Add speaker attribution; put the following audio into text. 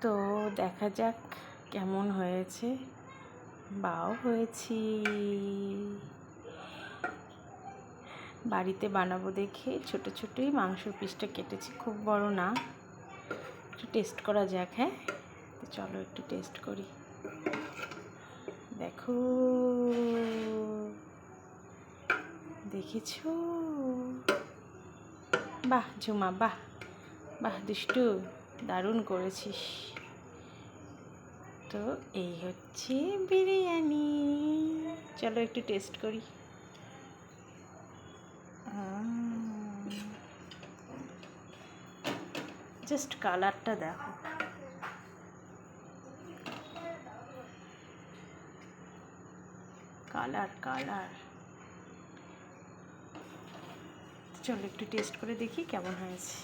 Speaker 1: তো দেখা যাক কেমন হয়েছে। বাও হয়েছি, বাড়িতে বানাবো দেখে ছোট ছোটই মাংসর পিসটা কেটেছি, খুব বড় না। একটু টেস্ট করা যাক। হ্যাঁ, তো চলো একটু টেস্ট করি। দেখো, দেখেছো? বাহ ঝুমা, বাহ বাহ দুষ্টু, দারুণ করেছিস। তো এই হচ্ছে বিরিয়ানি। চলো একটু টেস্ট করি। জাস্ট কালারটা দেখো, কালার কালার। চলো একটু টেস্ট করে দেখি কেমন হয়েছে।